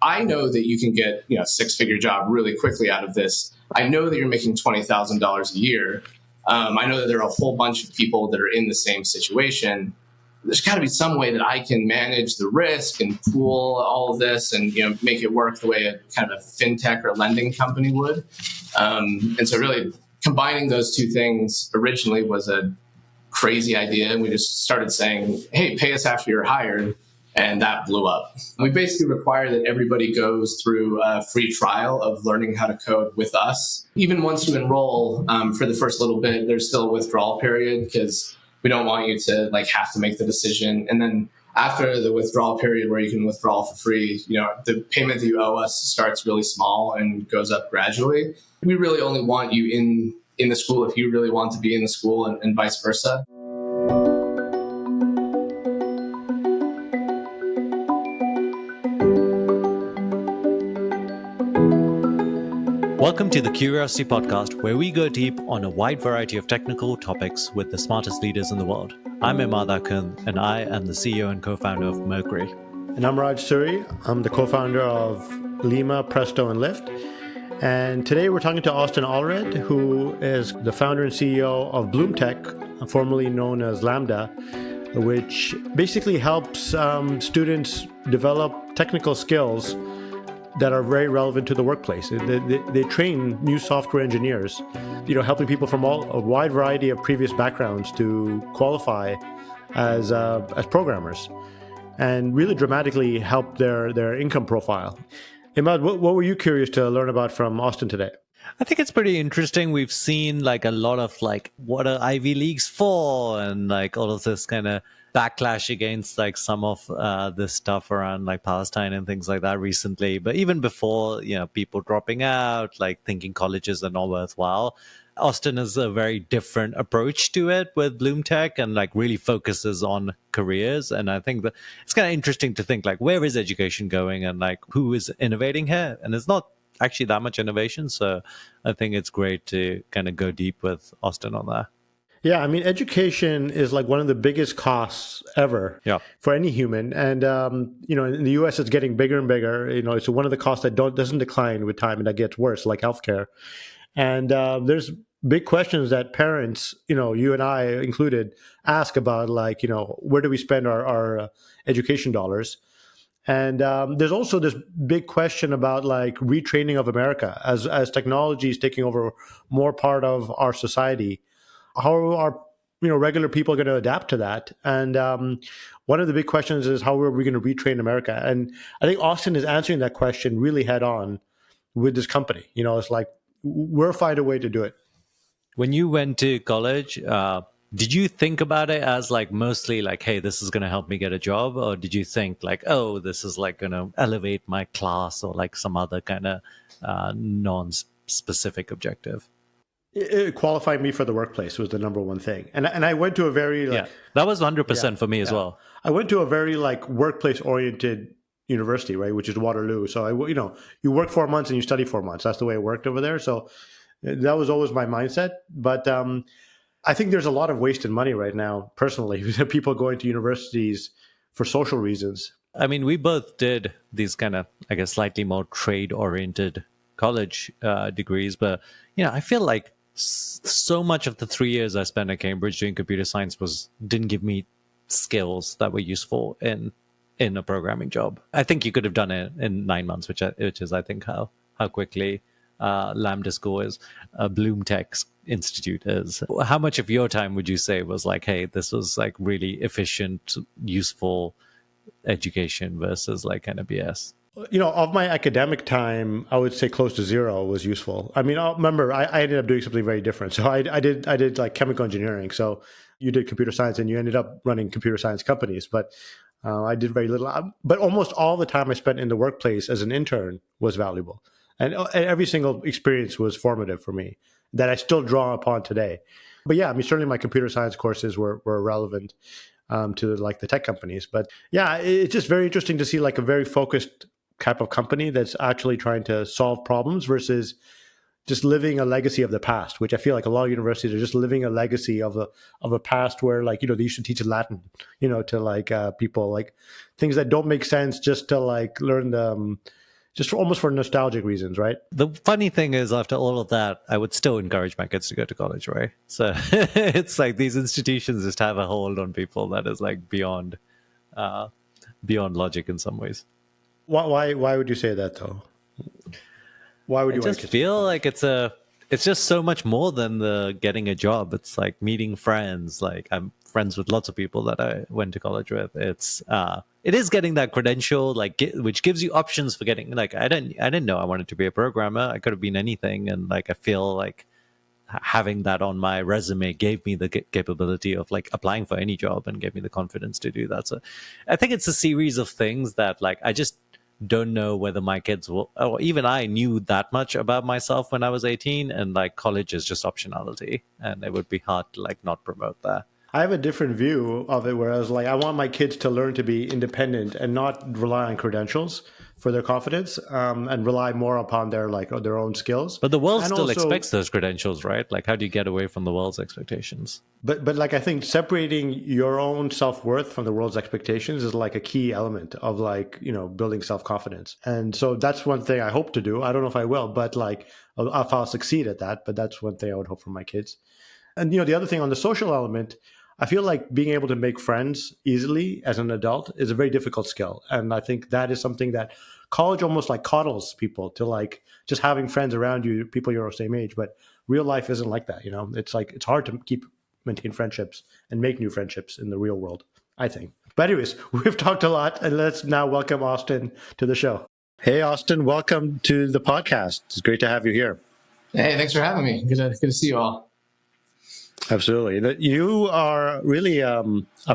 I know that you can get, a six-figure job really quickly out of this. I know that you're making $20,000 a year. I know that there are a whole bunch of people that are in the same situation. There's got to be some way that I can manage the risk and pool all of this and make it work the way a kind of a fintech or lending company would. And so really combining those two things originally was a crazy idea. And we just started saying, hey, pay us after you're hired. And that blew up. We basically require that everybody goes through a free trial of learning how to code with us. Even once you enroll, for the first little bit, there's still a withdrawal period because we don't want you to have to make the decision. And then after the withdrawal period where you can withdraw for free, the payment that you owe us starts really small and goes up gradually. We really only want you in the school if you really want to be in the school and vice versa. Welcome to the Curiosity Podcast, where we go deep on a wide variety of technical topics with the smartest leaders in the world. I'm Immad and I am the CEO and co-founder of Mercury. And I'm Raj Suri. I'm the co-founder of Lima, Presto, and Lyft. And today we're talking to Austen Allred, who is the founder and CEO of BloomTech, formerly known as Lambda, which basically helps students develop technical skills that are very relevant to the workplace. They train new software engineers, helping people from a wide variety of previous backgrounds to qualify as programmers, and really dramatically help their income profile. Immad, what were you curious to learn about from Austen today? I think it's pretty interesting. We've seen a lot of what are Ivy Leagues for, and all of this kind of backlash against some of this stuff around Palestine and things like that recently. But even before, people dropping out, thinking colleges are not worthwhile. Austen has a very different approach to it with BloomTech and really focuses on careers. And I think that it's kind of interesting to think where is education going and who is innovating here? And it's not actually that much innovation. So I think it's great to kind of go deep with Austen on that. Yeah, I mean, education is one of the biggest costs ever for any human. And, in the US, it's getting bigger and bigger. It's one of the costs that doesn't decline with time and that gets worse, like healthcare. And there's big questions that parents, you and I included, ask about, where do we spend our education dollars? And there's also this big question about retraining of America as technology is taking over more part of our society. How are regular people going to adapt to that? And one of the big questions is how are we going to retrain America? And I think Austen is answering that question really head on with this company. It's we'll find a way to do it. When you went to college, did you think about it as mostly hey, this is going to help me get a job? Or did you think oh, this is going to elevate my class or some other kind of non-specific objective? It qualified me for the workplace was the number one thing. And I went to a very that was 100% for me as well. I went to a very workplace oriented university, right, which is Waterloo. So you work 4 months and you study 4 months. That's the way it worked over there. So that was always my mindset. But I think there's a lot of wasted money right now, personally, people going to universities for social reasons. I mean, we both did these kind of, I guess, slightly more trade oriented college degrees, but I feel so much of the 3 years I spent at Cambridge doing computer science didn't give me skills that were useful in a programming job. I think you could have done it in 9 months, which is I think how quickly Lambda School is, BloomTech Institute is. How much of your time would you say was hey, this was really efficient, useful education versus kind of BS? Of my academic time, I would say close to zero was useful. I mean, remember, I ended up doing something very different. So I did chemical engineering. So you did computer science and you ended up running computer science companies. But I did very little. But almost all the time I spent in the workplace as an intern was valuable. And every single experience was formative for me that I still draw upon today. But yeah, I mean, certainly my computer science courses were relevant to the tech companies. But yeah, it's just very interesting to see a very focused type of company that's actually trying to solve problems versus just living a legacy of the past, which I feel a lot of universities are just living a legacy of a past where they used to teach Latin, to people, things that don't make sense just to learn just almost for nostalgic reasons, right? The funny thing is, after all of that, I would still encourage my kids to go to college, right? So it's like these institutions just have a hold on people that is like beyond logic in some ways. Why would you say that though? Why would you? I just feel like it's just so much more than the getting a job. It's like meeting friends. Like I'm friends with lots of people that I went to college with. It is getting that credential, like which gives you options for getting. Like I didn't know I wanted to be a programmer. I could have been anything, and like I feel like having that on my resume gave me the capability of like applying for any job and gave me the confidence to do that. So I think it's a series of things that like I just don't know whether my kids will, or even I knew that much about myself when I was 18, and like college is just optionality, and it would be hard to like not promote that. I have a different view of it, whereas like I want my kids to learn to be independent and not rely on credentials for their confidence, and rely more upon their own skills. But the world still expects those credentials, right? Like, how do you get away from the world's expectations? But like I think separating your own self-worth from the world's expectations is like a key element of like, building self-confidence. And so that's one thing I hope to do. I don't know if I will, but like if I'll succeed at that. But that's one thing I would hope for my kids. And the other thing on the social element, I feel like being able to make friends easily as an adult is a very difficult skill. And I think that is something that college almost like coddles people to like just having friends around you, people your same age. But real life isn't like that. It's like it's hard to maintain friendships and make new friendships in the real world, I think. But anyways, we've talked a lot, and let's now welcome Austen to the show. Hey, Austen, welcome to the podcast. It's great to have you here. Hey, thanks for having me. Good to see you all. Absolutely. You are really a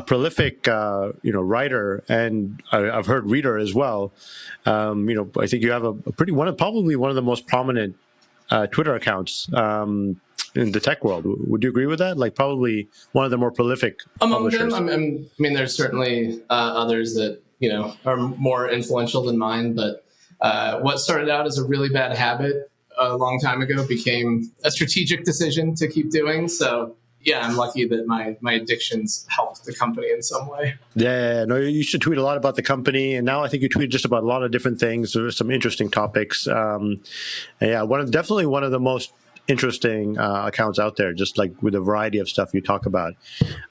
prolific, writer, and I've heard reader as well. I think you have probably one of the most prominent Twitter accounts in the tech world. Would you agree with that? Like probably one of the more prolific publishers. Them, there's certainly others that, are more influential than mine, but what started out as a really bad habit a long time ago became a strategic decision to keep doing. So yeah, I'm lucky that my addictions helped the company in some way. Yeah, no, you should tweet a lot about the company, and now I think you tweet just about a lot of different things. There are some interesting topics. Definitely one of the most interesting accounts out there, just like with a variety of stuff you talk about.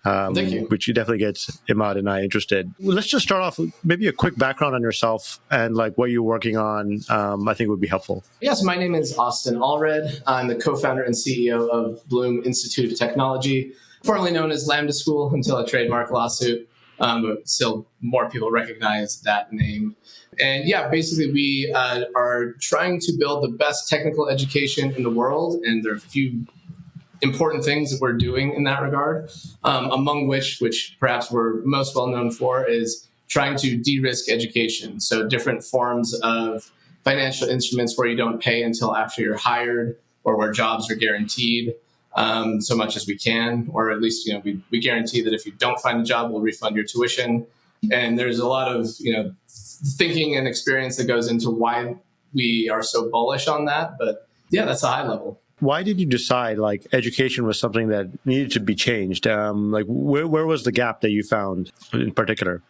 Thank you. Which definitely gets Immad and I interested. Well, let's just start off with maybe a quick background on yourself and like what you're working on. I think would be helpful. Yes, my name is Austen Allred. I'm the co-founder and CEO of Bloom Institute of Technology, formerly known as Lambda School until a trademark lawsuit, but still more people recognize that name. And yeah, basically we are trying to build the best technical education in the world, and there are a few important things that we're doing in that regard, among which perhaps we're most well known for, is trying to de-risk education. So different forms of financial instruments where you don't pay until after you're hired, or where jobs are guaranteed so much as we can, or at least we guarantee that if you don't find a job, we'll refund your tuition. And there's a lot of thinking and experience that goes into why we are so bullish on that. But yeah, that's a high level. Why did you decide like education was something that needed to be changed? Like where was the gap that you found in particular?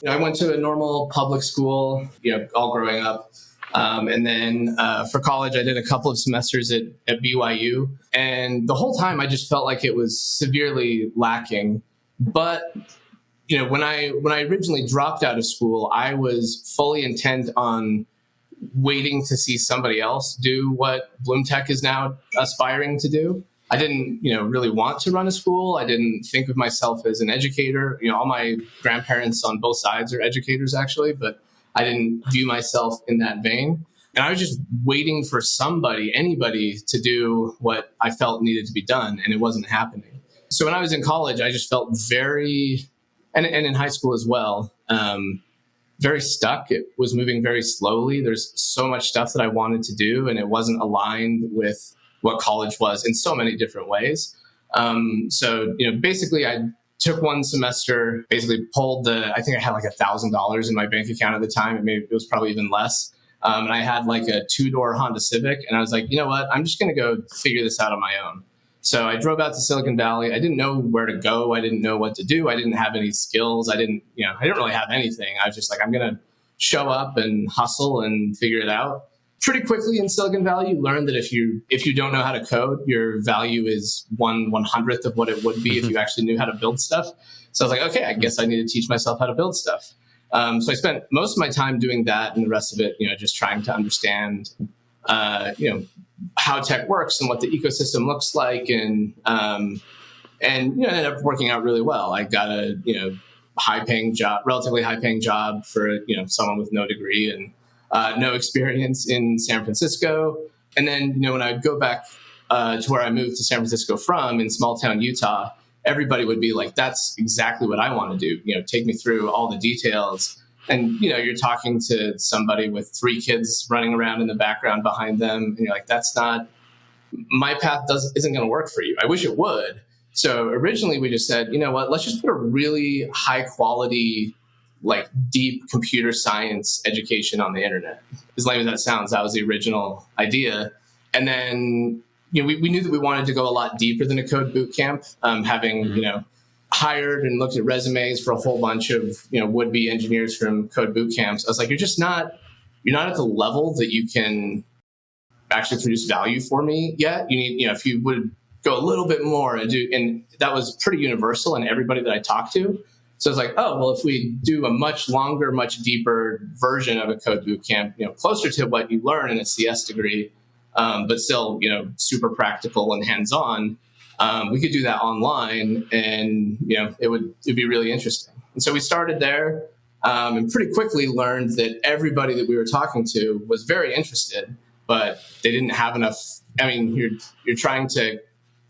I went to a normal public school, all growing up. And then for college, I did a couple of semesters at BYU. And the whole time I just felt like it was severely lacking. But when I originally dropped out of school, I was fully intent on waiting to see somebody else do what BloomTech is now aspiring to do. I didn't, really want to run a school. I didn't think of myself as an educator. All my grandparents on both sides are educators, actually, but I didn't view myself in that vein. And I was just waiting for anybody to do what I felt needed to be done, and it wasn't happening. So when I was in college, I just felt and in high school as well, very stuck. It was moving very slowly. There's so much stuff that I wanted to do, and it wasn't aligned with what college was in so many different ways. So basically I took one semester, basically pulled I think I had like $1,000 in my bank account at the time. It was probably even less. And I had like a 2-door Honda Civic, and I was like, you know what? I'm just going to go figure this out on my own. So I drove out to Silicon Valley. I didn't know where to go. I didn't know what to do. I didn't have any skills. I didn't really have anything. I was just like, I'm going to show up and hustle and figure it out. Pretty quickly in Silicon Valley, you learn that if you don't know how to code, your value is 1/100th of what it would be if you actually knew how to build stuff. So I was like, okay, I guess I need to teach myself how to build stuff. So I spent most of my time doing that, and the rest of it, just trying to understand, how tech works and what the ecosystem looks like, and it ended up working out really well. I got a relatively high paying job for someone with no degree and no experience in San Francisco. And then when I would go back to where I moved to San Francisco from, in small town Utah, everybody would be like, "That's exactly what I want to do. Take me through all the details." And you're talking to somebody with 3 kids running around in the background behind them, and you're like, "That's not my path. Isn't going to work for you. I wish it would." So originally we just said, what, let's just put a really high quality, like deep computer science education on the internet. As lame as that sounds, that was the original idea. And then, we knew that we wanted to go a lot deeper than a code boot camp, having, hired and looked at resumes for a whole bunch of, would-be engineers from code boot camps. I was like, you're not at the level that you can actually produce value for me yet. You need, if you would go a little bit more and that was pretty universal in everybody that I talked to. So it's like, oh, well, if we do a much longer, much deeper version of a code boot camp, closer to what you learn in a CS degree, but still, super practical and hands-on, we could do that online, and it'd be really interesting. And so we started there, and pretty quickly learned that everybody that we were talking to was very interested, but they didn't have enough. I mean, you're trying to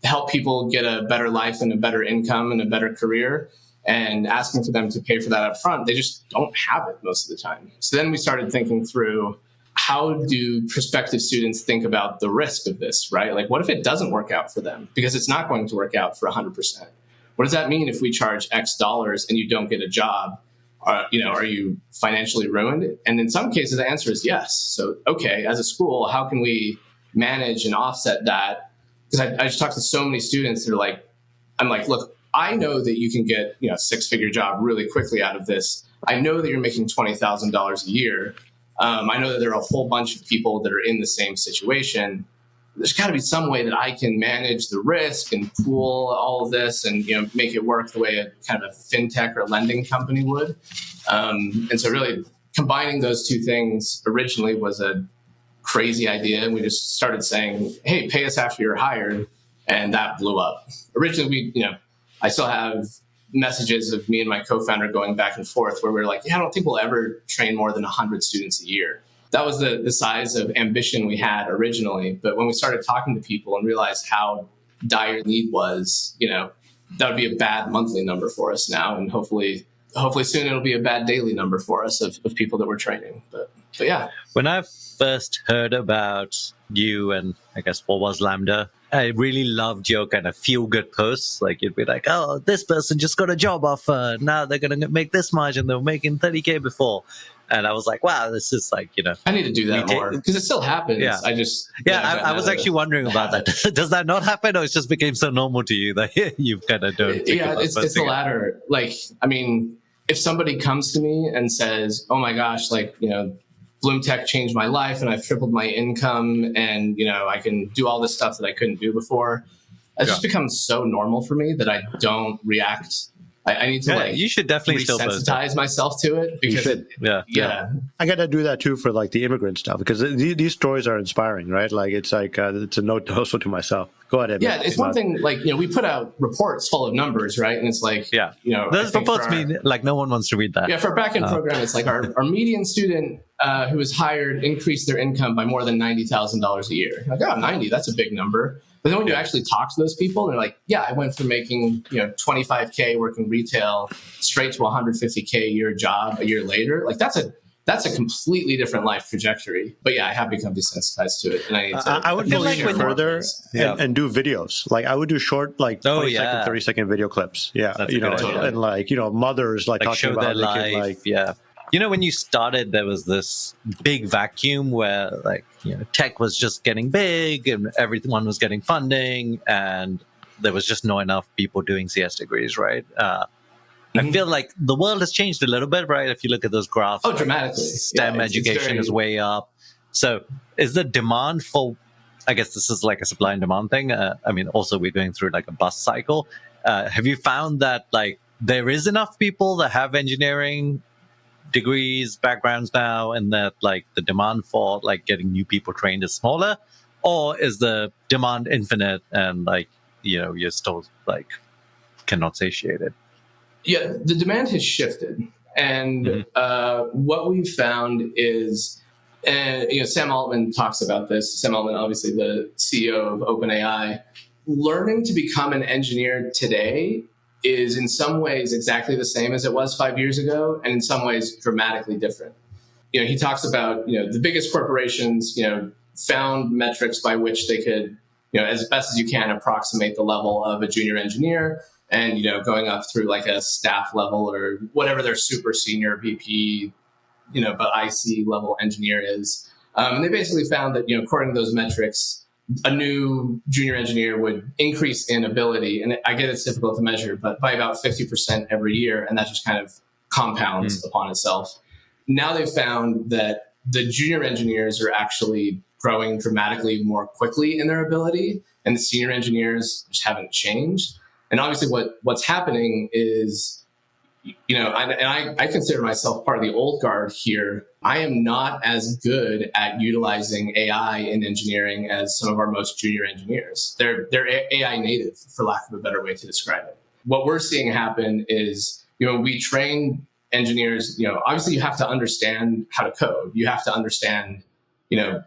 help people get a better life and a better income and a better career, and asking for them to pay for that up front, they just don't have it most of the time. So then we started thinking through, how do prospective students think about the risk of this, right? Like, what if it doesn't work out for them? Because it's not going to work out for 100%. What does that mean if we charge X dollars and you don't get a job? Are you financially ruined? And in some cases, the answer is yes. So, okay, as a school, how can we manage and offset that? Because I just talked to so many students that are like, I'm like, look, I know that you can get a 6-figure job really quickly out of this. I know that you're making $20,000 a year. I know that there are a whole bunch of people that are in the same situation. There's got to be some way that I can manage the risk and pool all of this and make it work the way a kind of a fintech or lending company would. And so really combining those two things originally was a crazy idea. And we just started saying, hey, pay us after you're hired. And that blew up. Originally, I still have messages of me and my co-founder going back and forth where we're like, I don't think we'll ever train more than 100 students a year. That was the size of ambition we had originally. But when we started talking to people and realized how dire the need was, that would be a bad monthly number for us now. And hopefully soon it'll be a bad daily number for us of people that we're training. But yeah. When I first heard about you and I guess what was Lambda, I really loved your kind of feel-good posts. Like, you'd be like, oh, this person just got a job offer. Now they're going to make this much, and they were making 30K before. And I was like, wow, this is like, I need to do that more because it still happens. Yeah. I was actually wondering about that. Does that not happen, or it just became so normal to you that you've kind of don't? Yeah, it's the latter. Like, I mean, if somebody comes to me and says, oh my gosh, like, BloomTech changed my life and I've tripled my income and, I can do all this stuff that I couldn't do before. It's just become so normal for me that I don't react. I need to you should definitely still sensitize myself to it because I got to do that too for like the immigrant stuff because these stories are inspiring, right? Like it's like it's a note also to myself. Go ahead. Yeah, it's one thing like we put out reports full of numbers, right? And it's like those reports mean like no one wants to read that. Yeah, for our backend program, it's like our median student who was hired increased their income by more than $90,000 a year. Like, 90, that's a big number. But then when you actually talk to those people, they're like, yeah, I went from making, $25K working retail straight to $150K a year job a year later. Like that's a completely different life trajectory. But yeah, I have become desensitized to it. And I need to I would go further and do videos. Like I would do short, like 20-second, 30-second video clips. Yeah. And like, mothers like talking show about their life. When you started, there was this big vacuum where tech was just getting big and everyone was getting funding and there was just not enough people doing CS degrees, right? I feel like the world has changed a little bit, right? If you look at those graphs. Oh, dramatically. STEM education is way up. So is the demand for, I guess this is like a supply and demand thing. I mean, also we're going through like a bust cycle. Have you found that like there is enough people that have engineering degrees, backgrounds now, and that like the demand for like getting new people trained is smaller? Or is the demand infinite and like, you're still like cannot satiate it? Yeah, the demand has shifted. And what we've found is, Sam Altman talks about this. Sam Altman, obviously the CEO of OpenAI, learning to become an engineer today is in some ways exactly the same as it was 5 years ago, and in some ways dramatically different. He talks about, the biggest corporations, found metrics by which they could, as best as you can, approximate the level of a junior engineer, and going up through like a staff level or whatever their super senior VP, but IC level engineer is. And they basically found that, according to those metrics, a new junior engineer would increase in ability, and I get it's difficult to measure, but by about 50% every year, and that just kind of compounds upon itself. Now they've found that the junior engineers are actually growing dramatically more quickly in their ability, and the senior engineers just haven't changed. And obviously what's happening is, I consider myself part of the old guard here. I am not as good at utilizing AI in engineering as some of our most junior engineers. They're AI native, for lack of a better way to describe it. What we're seeing happen is, we train engineers, obviously you have to understand how to code. You have to understand,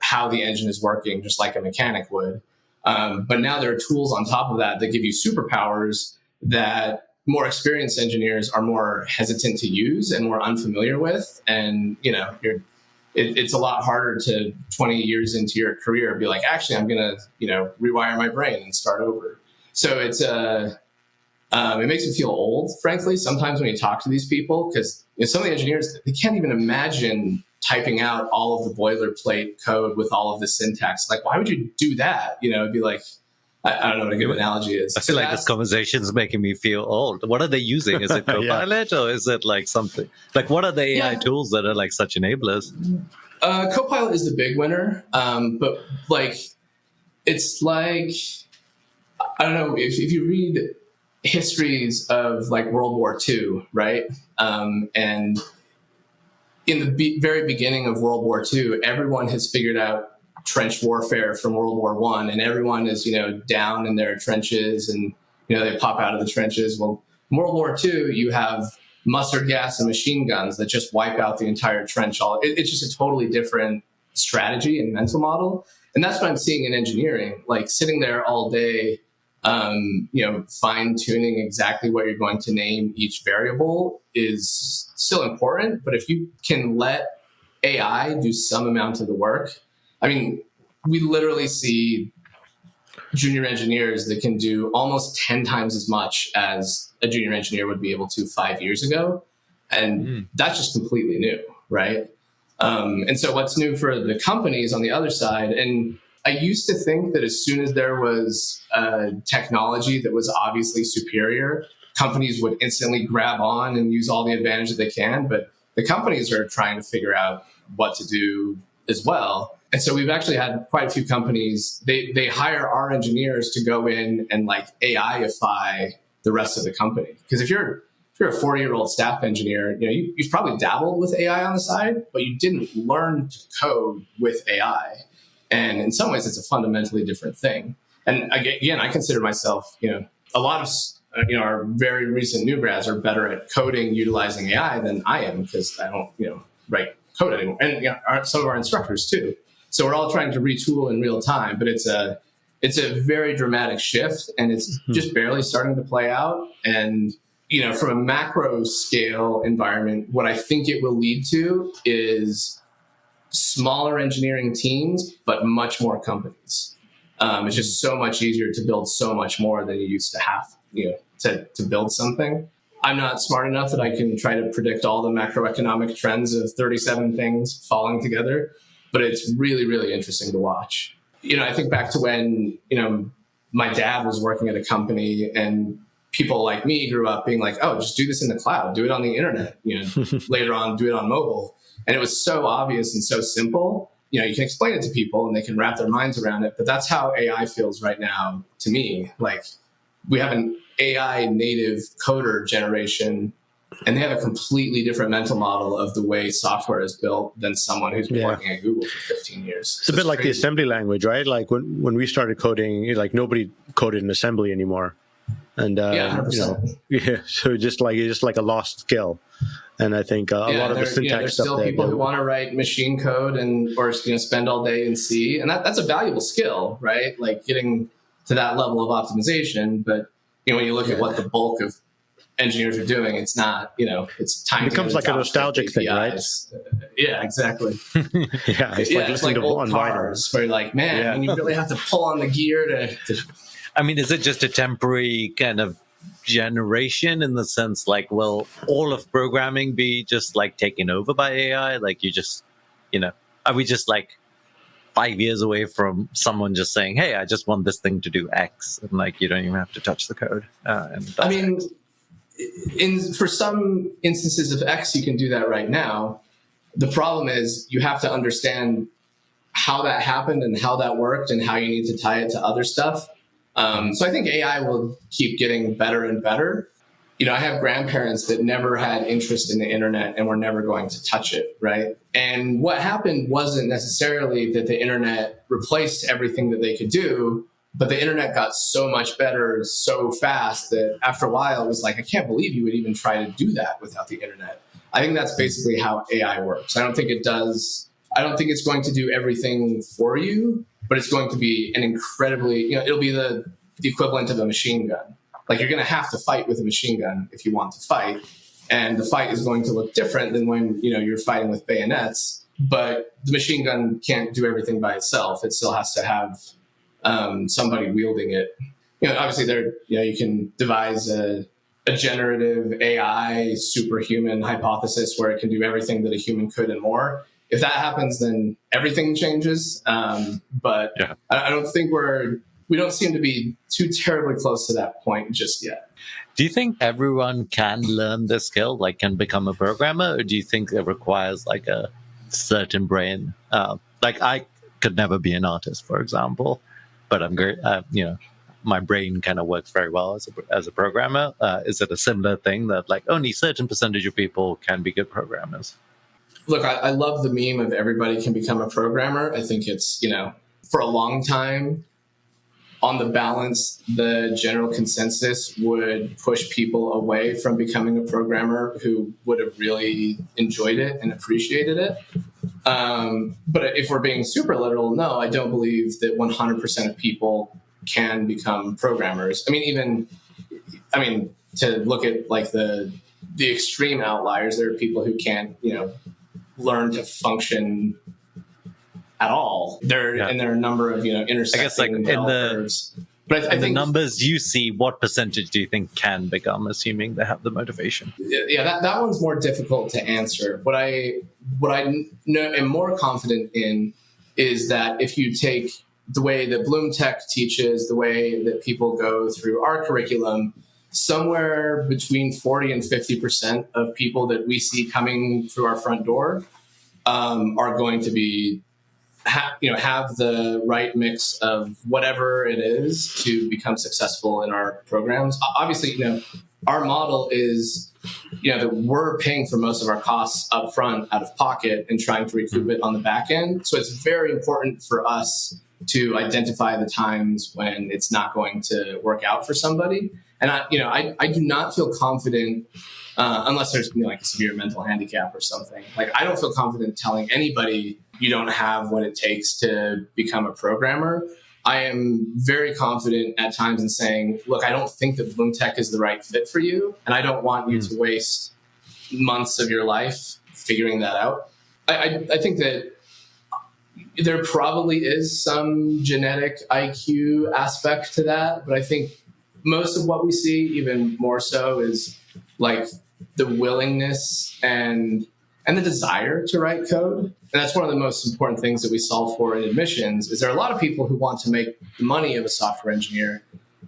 how the engine is working, just like a mechanic would. But now there are tools on top of that give you superpowers that more experienced engineers are more hesitant to use and more unfamiliar with. And, it's a lot harder to 20 years into your career be like, actually, I'm going to, rewire my brain and start over. So it's, it makes me feel old, frankly, sometimes when you talk to these people, because some of the engineers, they can't even imagine typing out all of the boilerplate code with all of the syntax. Like, why would you do that? It'd be like, I don't know what a good analogy is. I feel like this conversation is making me feel old. What are they using? Is it Copilot or is it like something? Like, what are the AI tools that are like such enablers? Copilot is the big winner. But like, it's like, I don't know, if you read histories of like World War II, right? And in the very beginning of World War II, everyone has figured out trench warfare from World War I, and everyone is, down in their trenches, and, they pop out of the trenches. Well, in World War II, you have mustard gas and machine guns that just wipe out the entire trench. It's just a totally different strategy and mental model. And that's what I'm seeing in engineering, like sitting there all day, fine tuning exactly what you're going to name each variable is still important. But if you can let AI do some amount of the work, I mean, we literally see junior engineers that can do almost 10 times as much as a junior engineer would be able to 5 years ago. And that's just completely new, right? And so what's new for the companies on the other side, and I used to think that as soon as there was technology that was obviously superior, companies would instantly grab on and use all the advantage that they can. But the companies are trying to figure out what to do as well. And so we've actually had quite a few companies, they hire our engineers to go in and like AI-ify the rest of the company. Because if you're a 40-year-old staff engineer, you've probably dabbled with AI on the side, but you didn't learn to code with AI. And in some ways, it's a fundamentally different thing. And again, I consider myself, a lot of our very recent new grads are better at coding utilizing AI than I am, because I don't, write code anymore. And some of our instructors too. So we're all trying to retool in real time, but it's a very dramatic shift, and it's just barely starting to play out. And, from a macro scale environment, what I think it will lead to is smaller engineering teams, but much more companies. It's just so much easier to build so much more than you used to have, to build something. I'm not smart enough that I can try to predict all the macroeconomic trends of 37 things falling together, but it's really, really interesting to watch. I think back to when, my dad was working at a company and people like me grew up being like, oh, just do this in the cloud, do it on the internet, later on, do it on mobile. And it was so obvious and so simple. You can explain it to people and they can wrap their minds around it. But that's how AI feels right now to me. Like, we have an AI native coder generation, and they have a completely different mental model of the way software is built than someone who's been working at Google for 15 years. It's a bit like the assembly language, right? Like when we started coding, like nobody coded in assembly anymore. And, so it's just like a lost skill. And I think a lot of the syntax there's stuff. Still people who want to write machine code or spend all day in C, and that's a valuable skill, right? Like getting to that level of optimization. But when you look at what the bulk of engineers are doing, it's not. It's time. It becomes like a nostalgic thing, right? Yeah, exactly. It's like listening to old cars, where you're like, man, when you really have to pull on the gear to. I mean, is it just a temporary kind of generation in the sense like, will all of programming be just like taken over by AI? Like you just, are we just like 5 years away from someone just saying, hey, I just want this thing to do X, and like you don't even have to touch the code? I mean, for some instances of X, you can do that right now. The problem is you have to understand how that happened and how that worked and how you need to tie it to other stuff. So I think AI will keep getting better and better. I have grandparents that never had interest in the internet and were never going to touch it, right? And what happened wasn't necessarily that the internet replaced everything that they could do, but the internet got so much better so fast that after a while it was like, I can't believe you would even try to do that without the internet. I think that's basically how AI works. I don't think it's going to do everything for you, but it's going to be an incredibly, it'll be the equivalent of a machine gun. Like you're going to have to fight with a machine gun if you want to fight. And the fight is going to look different than when, you're fighting with bayonets, but the machine gun can't do everything by itself. It still has to have somebody wielding it. Obviously you can devise a generative AI superhuman hypothesis where it can do everything that a human could and more. If that happens, then everything changes. But I don't think we don't seem to be too terribly close to that point just yet. Do you think everyone can learn this skill, like can become a programmer, or do you think it requires like a certain brain? Like I could never be an artist, for example, but I'm great. My brain kind of works very well as a programmer. Is it a similar thing that like only certain percentage of people can be good programmers? Look, I love the meme of everybody can become a programmer. I think it's, for a long time, on the balance, the general consensus would push people away from becoming a programmer who would have really enjoyed it and appreciated it. But if we're being super literal, no, I don't believe that 100% of people can become programmers. To look at like the extreme outliers, there are people who can't, learn to function at all. And there are a number of intersecting. I guess like in the numbers you see, what percentage do you think can become, assuming they have the motivation? Yeah, that one's more difficult to answer. What I am more confident in is that if you take the way that BloomTech teaches, the way that people go through our curriculum, somewhere between 40 and 50% of people that we see coming through our front door are going to be, have the right mix of whatever it is to become successful in our programs. Obviously, our model is, that we're paying for most of our costs up front out of pocket and trying to recoup it on the back end. So it's very important for us to identify the times when it's not going to work out for somebody. And I do not feel confident unless there's like a severe mental handicap or something. Like I don't feel confident telling anybody you don't have what it takes to become a programmer. I am very confident at times in saying, look, I don't think that BloomTech is the right fit for you, and I don't want you to waste months of your life figuring that out. I think that there probably is some genetic IQ aspect to that, but I think most of what we see, even more so, is like the willingness and the desire to write code. And that's one of the most important things that we solve for in admissions, is there are a lot of people who want to make the money of a software engineer,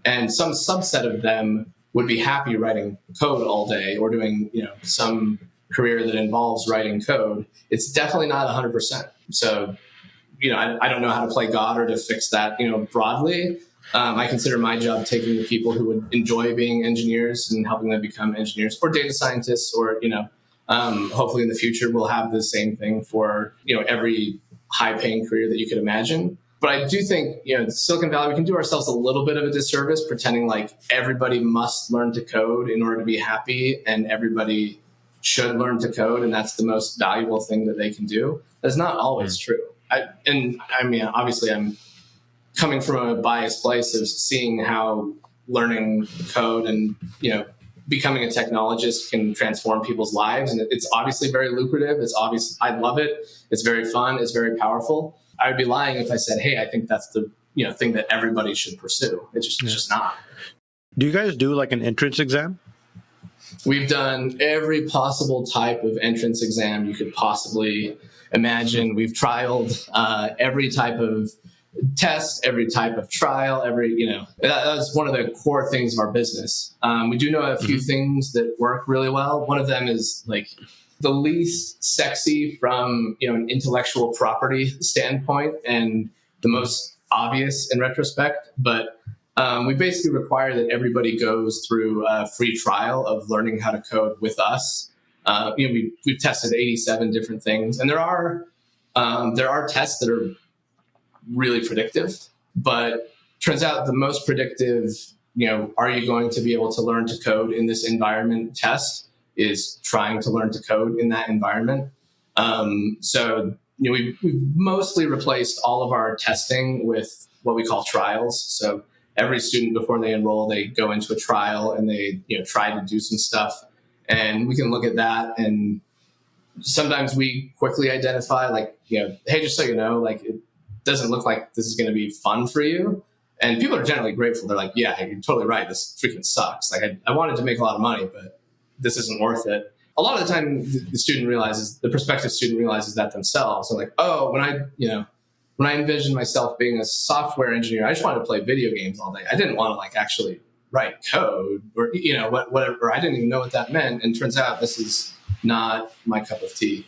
and some subset of them would be happy writing code all day or doing, some career that involves writing code. It's definitely not 100%. So, I don't know how to play God or to fix that, broadly. I consider my job taking the people who would enjoy being engineers and helping them become engineers or data scientists, or, hopefully in the future we'll have the same thing for, every high paying career that you could imagine. But I do think, Silicon Valley, we can do ourselves a little bit of a disservice pretending like everybody must learn to code in order to be happy and everybody should learn to code and that's the most valuable thing that they can do. That's not always true. Obviously I'm coming from a biased place of seeing how learning code and, becoming a technologist can transform people's lives. And it's obviously very lucrative. I love it. It's very fun. It's very powerful. I would be lying if I said, hey, I think that's the thing that everybody should pursue. It's just not. Do you guys do like an entrance exam? We've done every possible type of entrance exam you could possibly imagine. We've trialed every type of test, every type of trial, that's one of the core things of our business. We do know a few things that work really well. One of them is like the least sexy from an intellectual property standpoint and the most obvious in retrospect. But we basically require that everybody goes through a free trial of learning how to code with us. We've tested 87 different things, and there are tests that are really predictive, but turns out the most predictive, are you going to be able to learn to code in this environment test is trying to learn to code in that environment. We've mostly replaced all of our testing with what we call trials. So every student before they enroll, they go into a trial and they, try to do some stuff, and we can look at that. And sometimes we quickly identify hey, just so you know, it doesn't look like this is going to be fun for you. And people are generally grateful. They're like, yeah, you're totally right. This freaking sucks. I wanted to make a lot of money, but this isn't worth it. A lot of the time the prospective student realizes that themselves. They're like, oh, when I envisioned myself being a software engineer, I just wanted to play video games all day. I didn't want to actually write code or, whatever. I didn't even know what that meant. And turns out this is not my cup of tea.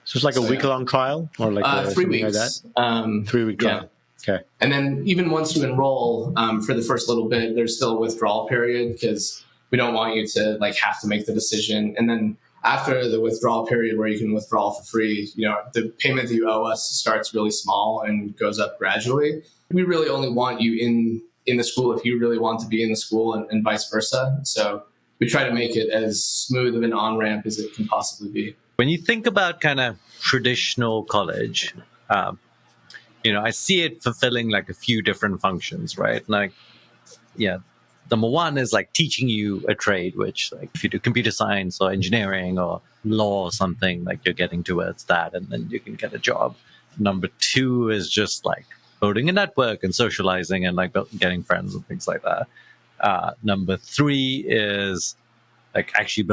So it's like a week-long trial or 3 weeks. Like that? 3-week trial. Yeah. Okay. And then even once you enroll, for the first little bit, there's still a withdrawal period because we don't want you to have to make the decision. And then after the withdrawal period where you can withdraw for free, the payment that you owe us starts really small and goes up gradually. We really only want you in the school if you really want to be in the school and vice versa. So we try to make it as smooth of an on-ramp as it can possibly be. When you think about kind of traditional college, I see it fulfilling a few different functions, right? Number one is teaching you a trade, which if you do computer science or engineering or law or something, you're getting towards that and then you can get a job. Number two is just building a network and socializing and getting friends and things like that. Number three is actually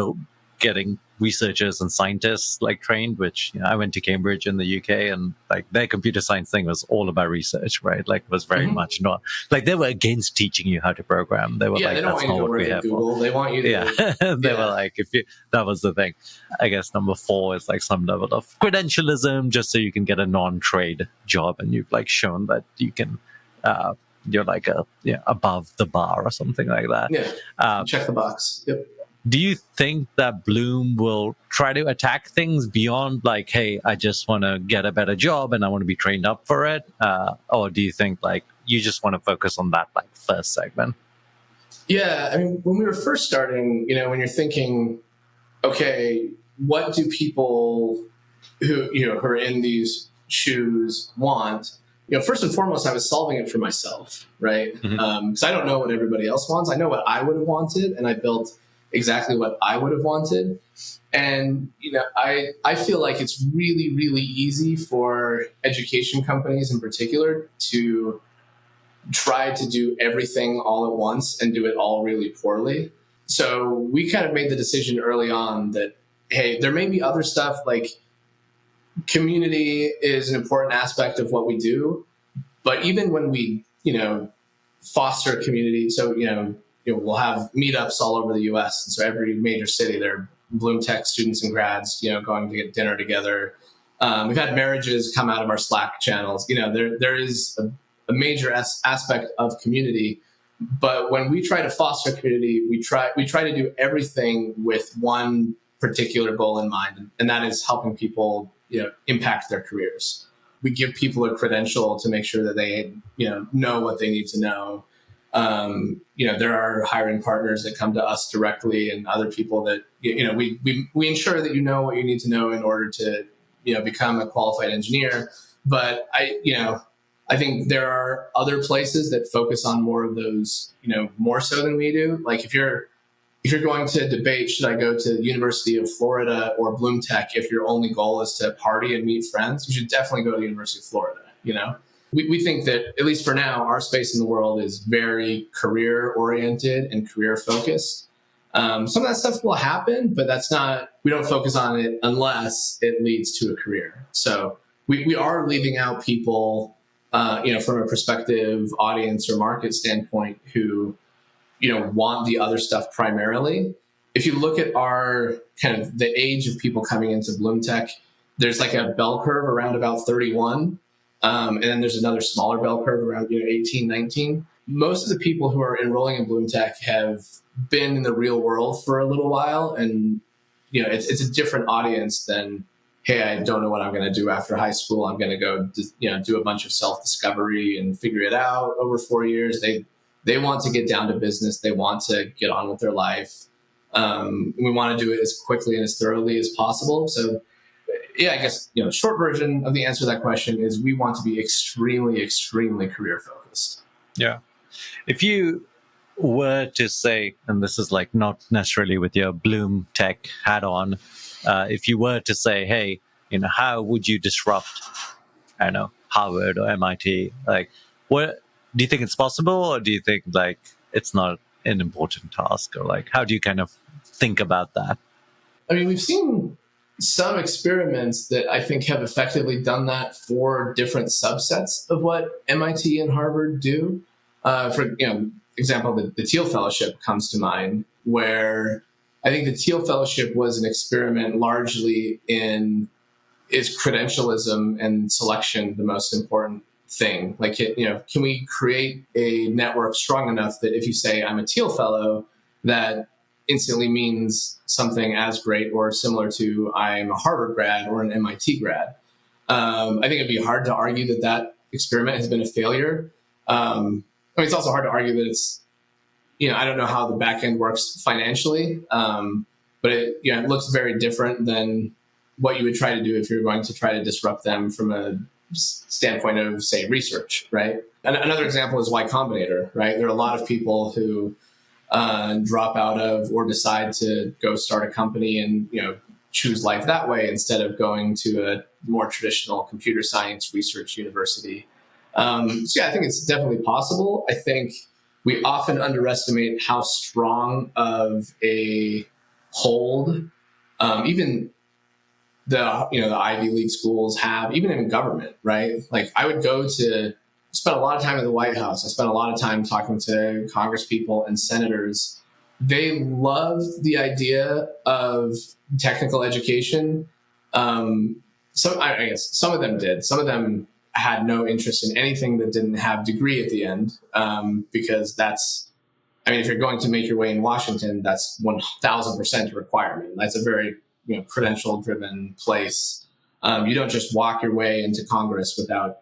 getting researchers and scientists trained, which I went to Cambridge in the UK, and their computer science thing was all about research, right? It was very much not they were against teaching you how to program. They were they don't that's want you not to what work we at have Google. for. They want you to They were that was the thing. I guess number four is some level of credentialism, just so you can get a non-trade job, and you've shown that you can you're above the bar or something like that. Check the box. Yep. Do you think that Bloom will try to attack things beyond hey, I just want to get a better job and I want to be trained up for it? Or do you think you just want to focus on that first segment? Yeah. When we were first starting, when you're thinking, okay, what do people who are in these shoes want? First and foremost, I was solving it for myself, right? Because I don't know what everybody else wants. I know what I would have wanted, and I built exactly what I would have wanted. And, I feel like it's really, really easy for education companies in particular to try to do everything all at once and do it all really poorly. So we kind of made the decision early on that, hey, there may be other stuff community is an important aspect of what we do. But even when we, foster community, so, we'll have meetups all over the U.S. And so every major city, there are BloomTech students and grads, going to get dinner together. We've had marriages come out of our Slack channels. There is a major aspect of community. But when we try to foster community, we try to do everything with one particular goal in mind, and that is helping people, impact their careers. We give people a credential to make sure that they, know what they need to know. There are hiring partners that come to us directly, and other people that, we ensure that you know what you need to know in order to, become a qualified engineer. But I think there are other places that focus on more of those, more so than we do. Like if you're going to debate, should I go to the University of Florida or BloomTech? If your only goal is to party and meet friends, you should definitely go to the University of Florida. We think that, at least for now, our space in the world is very career oriented and career focused. Some of that stuff will happen, but we don't focus on it unless it leads to a career. So we are leaving out people, from a prospective audience or market standpoint who, want the other stuff primarily. If you look at our kind of the age of people coming into BloomTech, there's like a bell curve around about 31. And then there's another smaller bell curve around 18, 19. Most of the people who are enrolling in BloomTech have been in the real world for a little while. And, it's a different audience than, hey, I don't know what I'm going to do after high school. I'm going to go, do a bunch of self-discovery and figure it out over 4 years. They want to get down to business. They want to get on with their life. We want to do it as quickly and as thoroughly as possible. So, I guess, short version of the answer to that question is we want to be extremely, extremely career focused. Yeah. If you were to say, and this is like not necessarily with your BloomTech hat on, if you were to say, hey, how would you disrupt, I don't know, Harvard or MIT? Like, what do you think it's possible, or do you think like it's not an important task, or like how do you kind of think about that? I mean, we've seen some experiments that I think have effectively done that for different subsets of what MIT and Harvard do. For example, the Teal Fellowship comes to mind, where I think the Teal Fellowship was an experiment largely in, is credentialism and selection the most important thing? Like, can we create a network strong enough that if you say I'm a Teal Fellow, that instantly means something as great or similar to I'm a Harvard grad or an MIT grad? I think it'd be hard to argue that experiment has been a failure. It's also hard to argue that it's, I don't know how the back end works financially, but it looks very different than what you would try to do if you're going to try to disrupt them from a standpoint of, say, research, right? And another example is Y Combinator, right? There are a lot of people who drop out of or decide to go start a company and, choose life that way instead of going to a more traditional computer science research university. I think it's definitely possible. I think we often underestimate how strong of a hold even the Ivy League schools have, even in government, right? Like I would spend a lot of time in the White House. I spent a lot of time talking to Congress people and senators. They love the idea of technical education. I guess some of them did. Some of them had no interest in anything that didn't have degree at the end, because if you're going to make your way in Washington, that's 1,000% a requirement. That's a very credential-driven place. You don't just walk your way into Congress without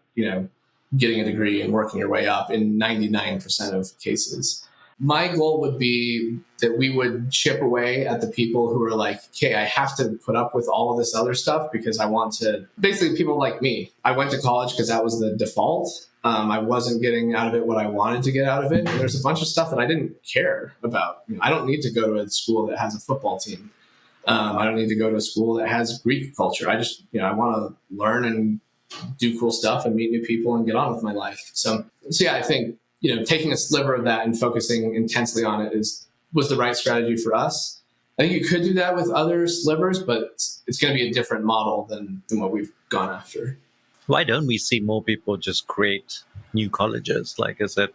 getting a degree and working your way up in 99% of cases. My goal would be that we would chip away at the people who are like, okay, I have to put up with all of this other stuff because I want to, basically people like me. I went to college because that was the default. I wasn't getting out of it what I wanted to get out of it. And there's a bunch of stuff that I didn't care about. I don't need to go to a school that has a football team. I don't need to go to a school that has Greek culture. I just, I want to learn and do cool stuff and meet new people and get on with my life. So I think, taking a sliver of that and focusing intensely on it was the right strategy for us. I think you could do that with other slivers, but it's going to be a different model than what we've gone after. Why don't we see more people just create new colleges? Like, is it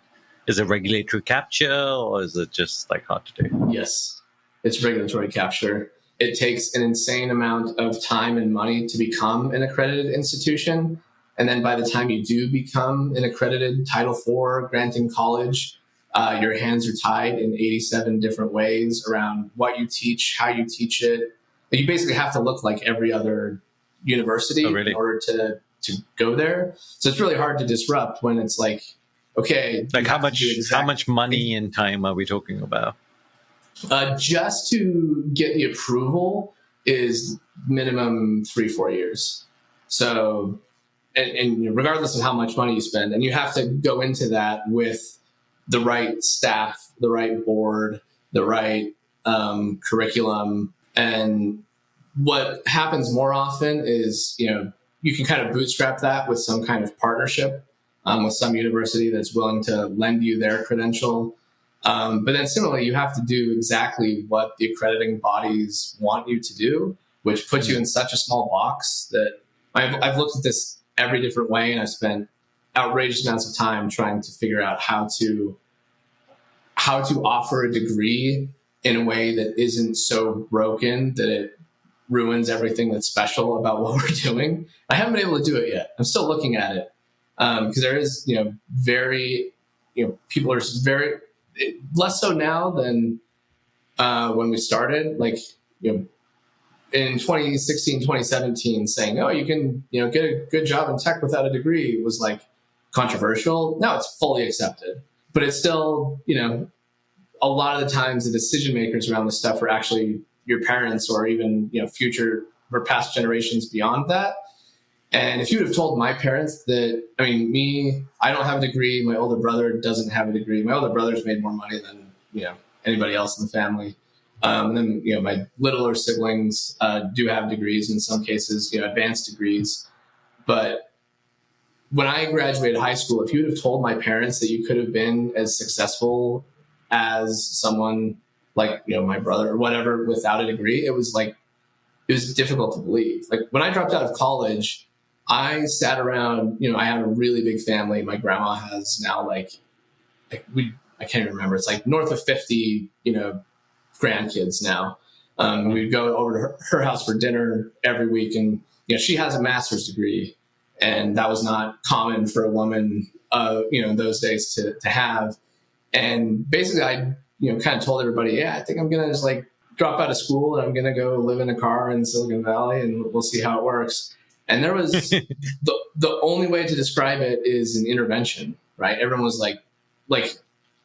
Is it regulatory capture, or is it just like hard to do? Yes, it's regulatory capture. It takes an insane amount of time and money to become an accredited institution. And then by the time you do become an accredited Title IV granting college, your hands are tied in 87 different ways around what you teach, how you teach it. You basically have to look like every other university in order to go there. So it's really hard to disrupt when it's like, okay, like how much money and time are we talking about? Just to get the approval is minimum 3-4 years. So, and regardless of how much money you spend, and you have to go into that with the right staff, the right board, the right curriculum. And what happens more often is, you can kind of bootstrap that with some kind of partnership with some university that's willing to lend you their credential. But then similarly, you have to do exactly what the accrediting bodies want you to do, which puts you in such a small box that I've looked at this every different way, and I've spent outrageous amounts of time trying to figure out how to offer a degree in a way that isn't so broken that it ruins everything that's special about what we're doing. I haven't been able to do it yet. I'm still looking at it because there is, people are very less so now than when we started. Like, in 2016, 2017, saying, "Oh, you can, get a good job in tech without a degree," was like controversial. Now it's fully accepted, but it's still, a lot of the times the decision makers around this stuff are actually your parents or even, future or past generations beyond that. And if you would have told my parents that, I don't have a degree, my older brother doesn't have a degree. My older brother's made more money than, anybody else in the family. And then, my littler siblings do have degrees, in some cases, advanced degrees. But when I graduated high school, if you would have told my parents that you could have been as successful as someone like, my brother or whatever without a degree, it was difficult to believe. Like, when I dropped out of college, I sat around, I have a really big family. My grandma has now I can't even remember. It's like north of 50, grandkids now. We'd go over to her house for dinner every week, and she has a master's degree, and that was not common for a woman, in those days to have. And basically, I kind of told everybody, yeah, I think I'm gonna just drop out of school and I'm gonna go live in a car in Silicon Valley, and we'll see how it works. And there was the only way to describe it is an intervention, right? Everyone was like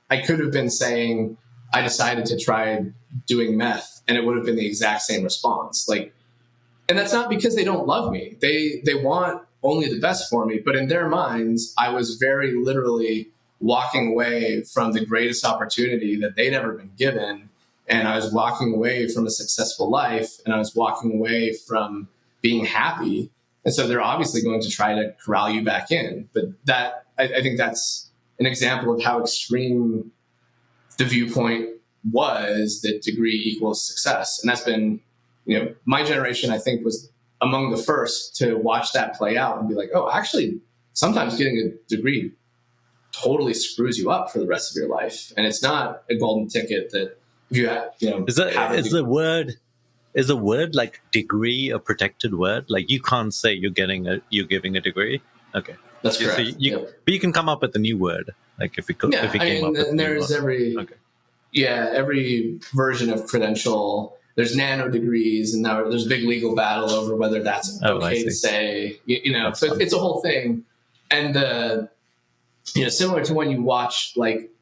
I could have been saying I decided to try doing meth, and it would have been the exact same response. And that's not because they don't love me. They want only the best for me. But in their minds, I was very literally walking away from the greatest opportunity that they'd ever been given. And I was walking away from a successful life, and I was walking away from being happy. And so they're obviously going to try to corral you back in. But I think that's an example of how extreme the viewpoint was that degree equals success. And that's been, my generation, I think, was among the first to watch that play out and be like, oh, actually, sometimes getting a degree totally screws you up for the rest of your life. And it's not a golden ticket that if you have, is the word like degree a protected word? Like, you can't say you're giving a degree. Okay. That's correct. So but you can come up with a new word. Like if you came up with and there's every version of credential. There's nano degrees, and now there's a big legal battle over whether that's okay to say. So it's a whole thing. And similar to when you watch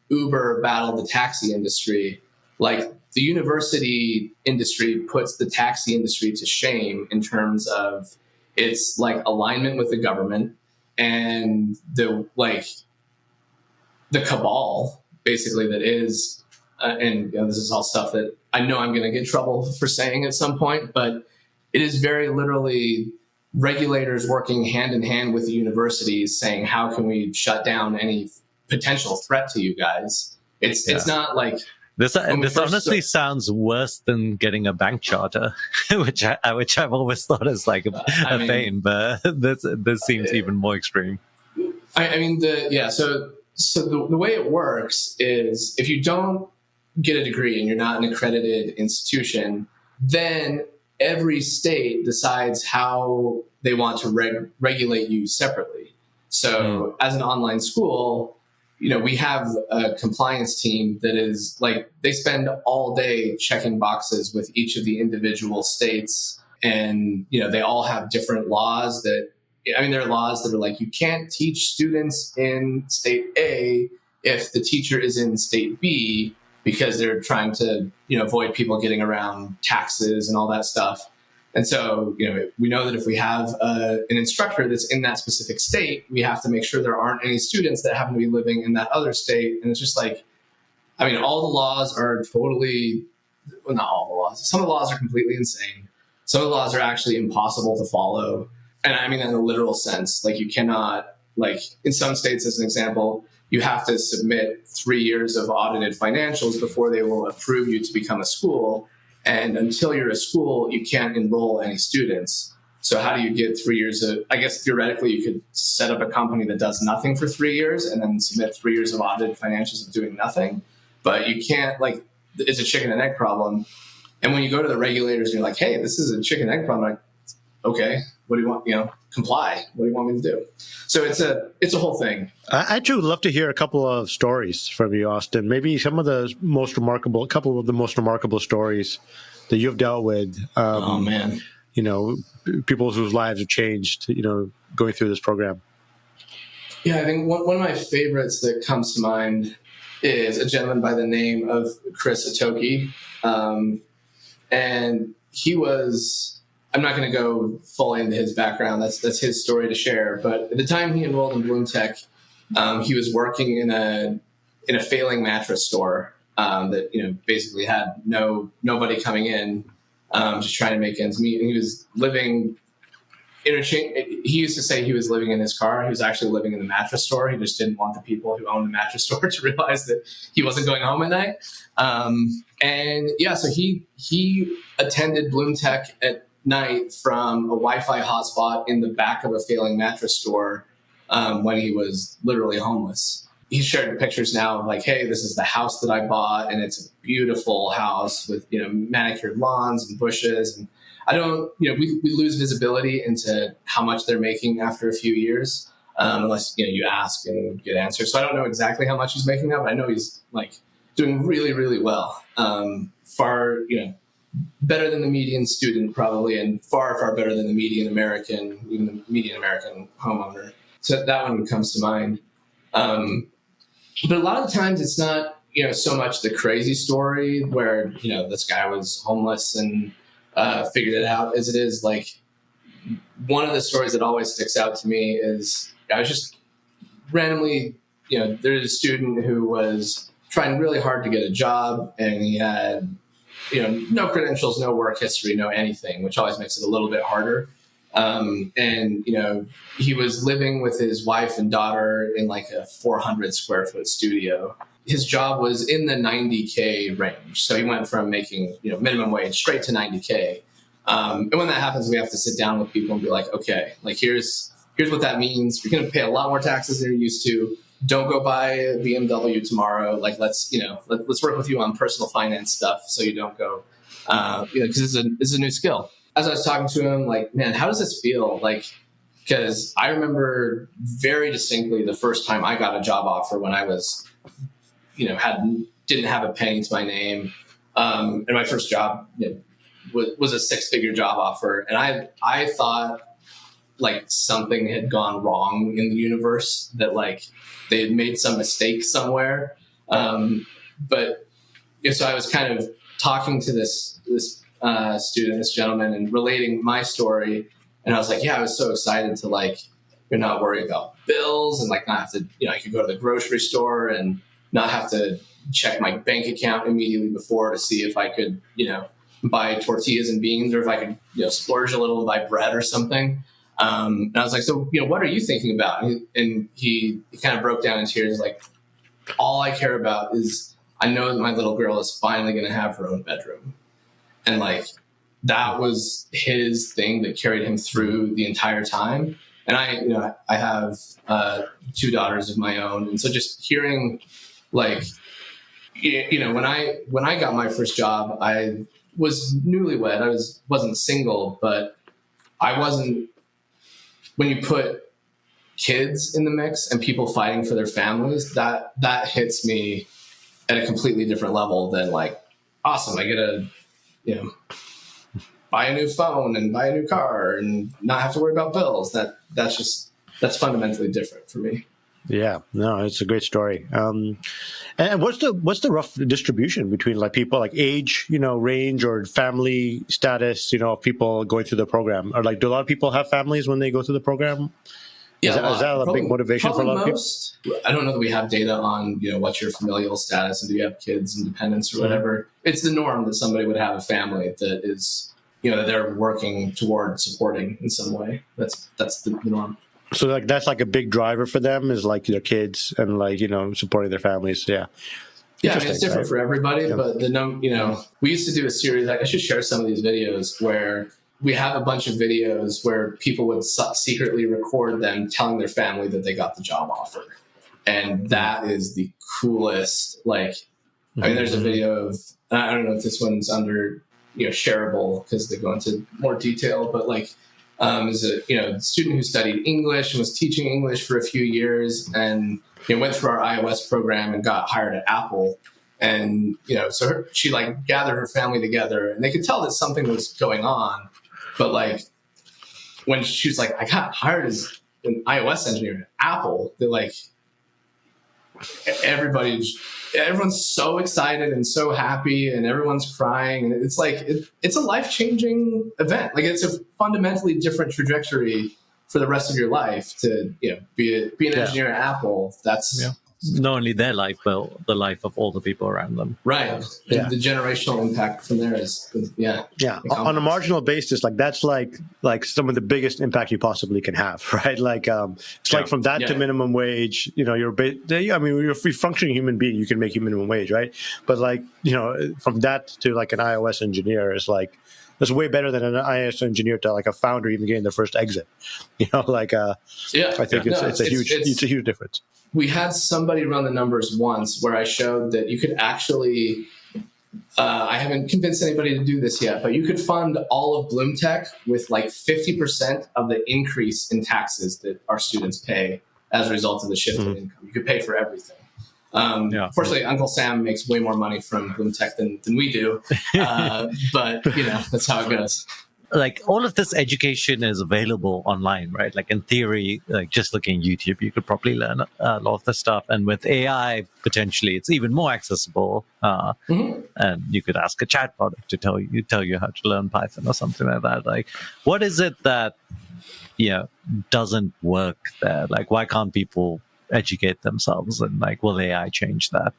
Uber battle the taxi industry, the university industry puts the taxi industry to shame in terms of its alignment with the government and the cabal basically that is, and this is all stuff that I know I'm going to get in trouble for saying at some point, but it is very literally regulators working hand in hand with the universities saying, how can we shut down any potential threat to you guys? It's not like this honestly sounds worse than getting a bank charter, which I've always thought is a pain, but this seems even more extreme. So So the way it works is if you don't get a degree and you're not an accredited institution, then every state decides how they want to regulate you separately. So as an online school, we have a compliance team that is like, they spend all day checking boxes with each of the individual states. And, they all have different laws there are laws that are like, you can't teach students in state A if the teacher is in state B, because they're trying to, avoid people getting around taxes and all that stuff. And so, we know that if we have an instructor that's in that specific state, we have to make sure there aren't any students that happen to be living in that other state. And it's just like, all the laws are totally, well, not all the laws. Some of the laws are completely insane. Some of the laws are actually impossible to follow. And I mean that in a literal sense. Like, you cannot, like in some states, as an example, you have to submit 3 years of audited financials before they will approve you to become a school. And until you're a school, you can't enroll any students. So how do you get 3 years of, I guess theoretically you could set up a company that does nothing for 3 years and then submit 3 years of audited financials of doing nothing. But you can't, like, it's a chicken and egg problem. And when you go to the regulators and you're like, hey, this is a chicken egg problem, like, okay, what do you want, comply. What do you want me to do? So it's a whole thing. I actually would love to hear a couple of stories from you, Austen. Maybe a couple of the most remarkable stories that you've dealt with. Oh man. People whose lives have changed, going through this program. Yeah, I think one of my favorites that comes to mind is a gentleman by the name of Chris Atoki. And he was, I'm not going to go fully into his background. That's his story to share. But at the time he enrolled in BloomTech, he was working in a failing mattress store that basically had nobody coming in, just trying to make ends meet. And he was living he used to say he was living in his car. He was actually living in the mattress store. He just didn't want the people who owned the mattress store to realize that he wasn't going home at night. So he attended BloomTech at night from a Wi-Fi hotspot in the back of a failing mattress store when he was literally homeless. He's sharing pictures now of like, hey, this is the house that I bought, and it's a beautiful house with manicured lawns and bushes. And I don't, we lose visibility into how much they're making after a few years, unless you ask and get answers. So I don't know exactly how much he's making now, but I know he's like doing really, really well. Far better than the median student probably, and far, far better than the median American, even the median American homeowner. So that one comes to mind. But a lot of the times it's not, so much the crazy story where, this guy was homeless and figured it out, as it is like one of the stories that always sticks out to me is I was just randomly, there's a student who was trying really hard to get a job, and he had, no credentials, no work history, no anything, which always makes it a little bit harder. He was living with his wife and daughter in like a 400 square foot studio. His job was in the 90K range. So he went from making, minimum wage straight to 90K. And when that happens, we have to sit down with people and be like, okay, like here's what that means. You're going to pay a lot more taxes than you're used to. Don't go buy a BMW tomorrow. Like, let's work with you on personal finance stuff so you don't go, because it's a new skill. As I was talking to him, like, man, how does this feel? Like, because I remember very distinctly the first time I got a job offer when I was, didn't have a penny to my name. And my first job was a 6-figure job offer. And I thought like something had gone wrong in the universe, that like they had made some mistake somewhere. But so I was kind of talking to this student, this gentleman, and relating my story. And I was like, yeah, I was so excited to like, you're not worried about bills and like not have to, I could go to the grocery store and not have to check my bank account immediately before to see if I could, buy tortillas and beans, or if I could, splurge a little and buy bread or something. And I was like, so, what are you thinking about? And he kind of broke down in tears, like, all I care about is I know that my little girl is finally going to have her own bedroom. And like, that was his thing that carried him through the entire time. And I have 2 daughters of my own. And so just hearing like, when I got my first job, I was newlywed. I wasn't single, but I wasn't, when you put kids in the mix and people fighting for their families, that hits me at a completely different level than like, awesome, I get to, buy a new phone and buy a new car and not have to worry about bills. That's fundamentally different for me. Yeah, no, it's a great story. And what's the rough distribution between like people like age, range or family status, of people going through the program? Or like, do a lot of people have families when they go through the program? Yeah, is that a big motivation for a lot of people? I don't know that we have data on, what's your familial status and do you have kids and dependents or whatever. It's the norm that somebody would have a family that is, that they're working toward supporting in some way. That's the norm. So like that's like a big driver for them is like their kids and like, supporting their families. Yeah. Yeah, I mean, it's different for everybody, but we used to do a series. I should share some of these videos where we have a bunch of videos where people would secretly record them telling their family that they got the job offer. And that is the coolest. Like, I mean, there's a video of, I don't know if this one's under, shareable because they go into more detail, but like, is a student who studied English and was teaching English for a few years and went through our iOS program and got hired at Apple. And, so she like gathered her family together and they could tell that something was going on. But like when she was like, I got hired as an iOS engineer at Apple, they're like, everyone's so excited and so happy and everyone's crying. And it's like, it's a life-changing event. Like it's a fundamentally different trajectory for the rest of your life to, be an engineer at Apple. That's not only their life, but the life of all the people around them. Right. Yeah. The generational impact from there is. Yeah. On a marginal basis, like that's like some of the biggest impact you possibly can have, right? Like it's like from that to minimum wage, you're a free functioning human being, you can make you minimum wage, right? But like, from that to like an iOS engineer is like, that's way better than an iOS engineer to like a founder even getting their first exit. I think it's a huge difference. We had somebody run the numbers once where I showed that you could actually, I haven't convinced anybody to do this yet, but you could fund all of BloomTech with like 50% of the increase in taxes that our students pay as a result of the shift in income. You could pay for everything. Fortunately, Uncle Sam makes way more money from BloomTech than we do, but that's how it goes. Like all of this education is available online, right? Like in theory, like just looking at YouTube, you could probably learn a lot of this stuff. And with AI, potentially, it's even more accessible. And you could ask a chatbot to tell you how to learn Python or something like that. Like, what is it that doesn't work there? Like, why can't people educate themselves? And like, will AI change that?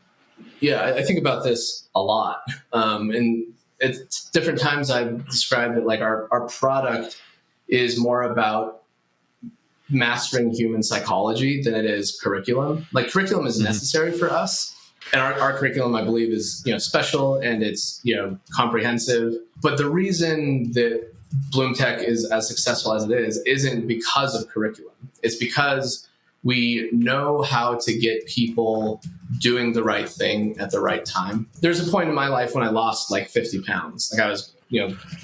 Yeah, I think about this a lot, and it's different times I've described it like our product is more about mastering human psychology than it is curriculum. Like curriculum is necessary for us. And our curriculum, I believe, is special and it's comprehensive. But the reason that BloomTech is as successful as it is isn't because of curriculum. It's because we know how to get people doing the right thing at the right time. There's a point in my life when I lost like 50 pounds. Like I was,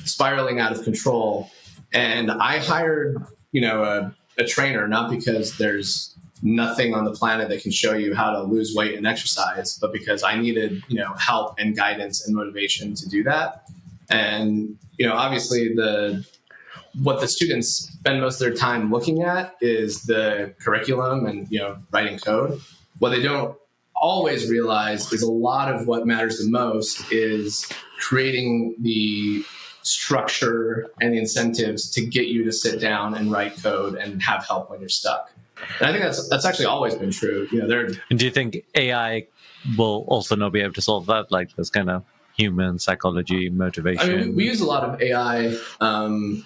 spiraling out of control. And I hired, a trainer, not because there's nothing on the planet that can show you how to lose weight and exercise, but because I needed, help and guidance and motivation to do that. And, obviously what the students spend most of their time looking at is the curriculum and, writing code. What they don't always realize is a lot of what matters the most is creating the structure and the incentives to get you to sit down and write code and have help when you're stuck. And I think that's actually always been true. And do you think AI will also not be able to solve that? Like this kind of human psychology, motivation? I mean, we use a lot of AI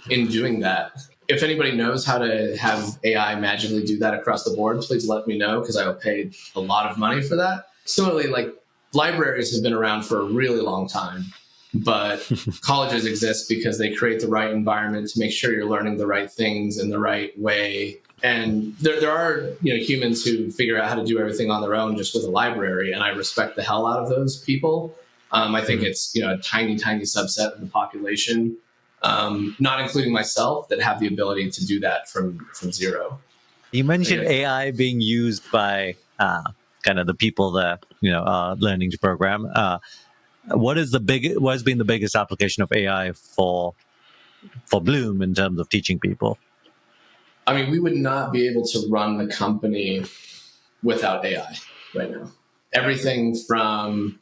in doing that. If anybody knows how to have AI magically do that across the board, please let me know because I will pay a lot of money for that. Similarly, like libraries have been around for a really long time. But colleges exist because they create the right environment to make sure you're learning the right things in the right way. And there are humans who figure out how to do everything on their own just with a library, and I respect the hell out of those people. I think it's a tiny subset of the population, not including myself, that have the ability to do that from zero. You mentioned AI being used by kind of the people that are learning to program. What has been the biggest application of AI for Bloom in terms of teaching people? I mean, we would not be able to run the company without AI right now. Everything from